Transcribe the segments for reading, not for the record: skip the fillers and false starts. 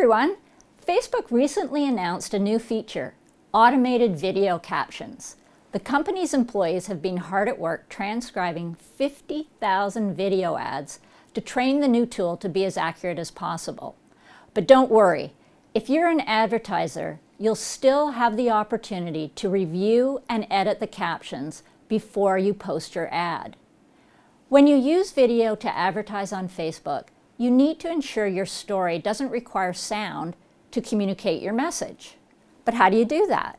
everyone. Facebook recently announced a new feature, automated video captions. The company's employees have been hard at work transcribing 50,000 video ads to train the new tool to be as accurate as possible. But don't worry, if you're an advertiser, you'll still have the opportunity to review and edit the captions before you post your ad. When you use video to advertise on Facebook, you need to ensure your story doesn't require sound to communicate your message. But how do you do that?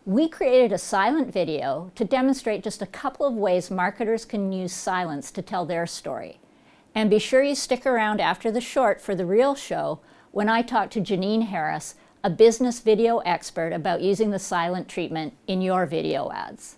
We created a silent video to demonstrate just a couple of ways marketers can use silence to tell their story. And be sure you stick around after the short for the real show when I talk to Janine Harris, a business video expert, about using the silent treatment in your video ads.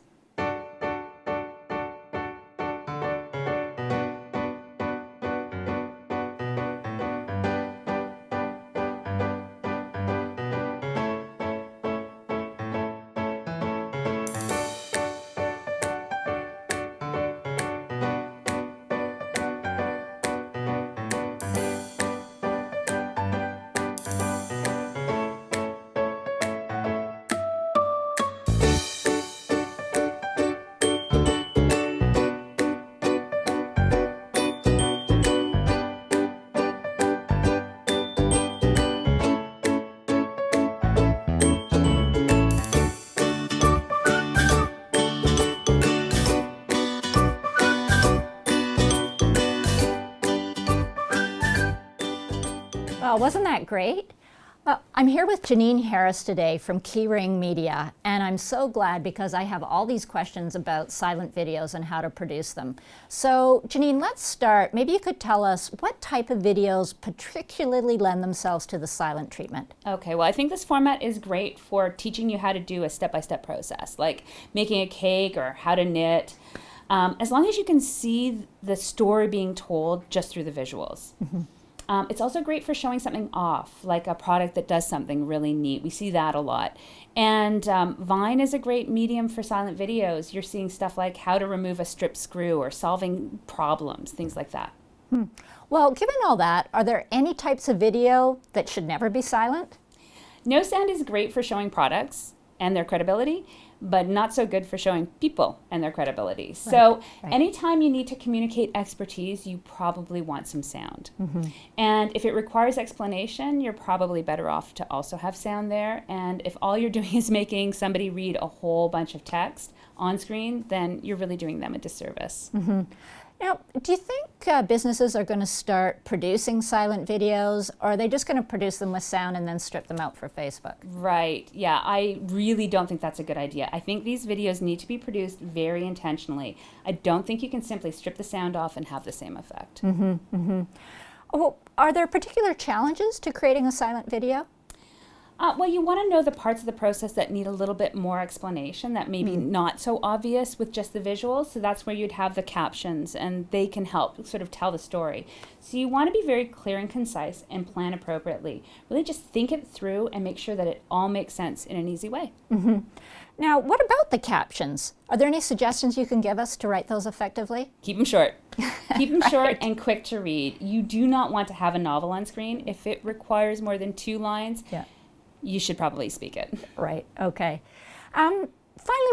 Well, wasn't that great? I'm here with Janine Harris today from Keyring Media, and I'm so glad because I have all these questions about silent videos and how to produce them. So, Janine, let's start. Maybe you could tell us what type of videos particularly lend themselves to the silent treatment. Okay, well, I think this format is great for teaching you how to do a step-by-step process, like making a cake or how to knit, as long as you can see the story being told just through the visuals. Mm-hmm. It's also great for showing something off, like a product that does something really neat. We see that a lot. And Vine is a great medium for silent videos. You're seeing stuff like how to remove a strip screw or solving problems, things like that. Well, given all that, are there any types of video that should never be silent? No sound is great for showing products and their credibility, but not so good for showing people and their credibility. So anytime you need to communicate expertise, you probably want some sound. Mm-hmm. And if it requires explanation, you're probably better off to also have sound there. And if all you're doing is making somebody read a whole bunch of text on screen, then you're really doing them a disservice. Mm-hmm. Now, do you think businesses are going to start producing silent videos, or are they just going to produce them with sound and then strip them out for Facebook? Right. Yeah, I really don't think that's a good idea. I think these videos need to be produced very intentionally. I don't think you can simply strip the sound off and have the same effect. Mm-hmm. Mm-hmm. Well, are there particular challenges to creating a silent video? Well, you want to know the parts of the process that need a little bit more explanation, that may be not so obvious with just the visuals. So that's where you'd have the captions, and they can help sort of tell the story. So you want to be very clear and concise and plan appropriately. Really just think it through and make sure that it all makes sense in an easy way. Mm-hmm. Now, what about the captions? Are there any suggestions you can give us to write those effectively? Keep them short. Keep them short and quick to read. You do not want to have a novel on screen. If it requires more than 2 lines, you should probably speak it. Right, okay. Finally,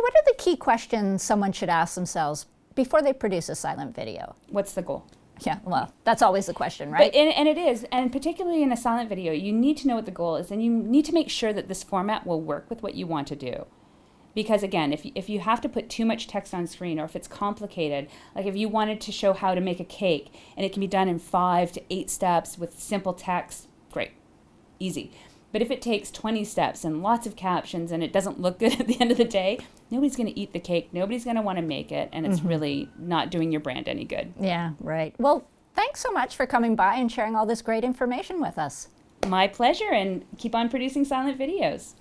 what are the key questions someone should ask themselves before they produce a silent video? What's the goal? Yeah, well, that's always the question, right? And it is, and particularly in a silent video, you need to know what the goal is, and you need to make sure that this format will work with what you want to do. Because again, if you have to put too much text on screen, or if it's complicated, like if you wanted to show how to make a cake, and it can be done in 5 to 8 steps with simple text, great, easy. But if it takes 20 steps and lots of captions and it doesn't look good at the end of the day, nobody's going to eat the cake, nobody's going to want to make it, and it's really not doing your brand any good. Yeah, right. Well, thanks so much for coming by and sharing all this great information with us. My pleasure, and keep on producing silent videos.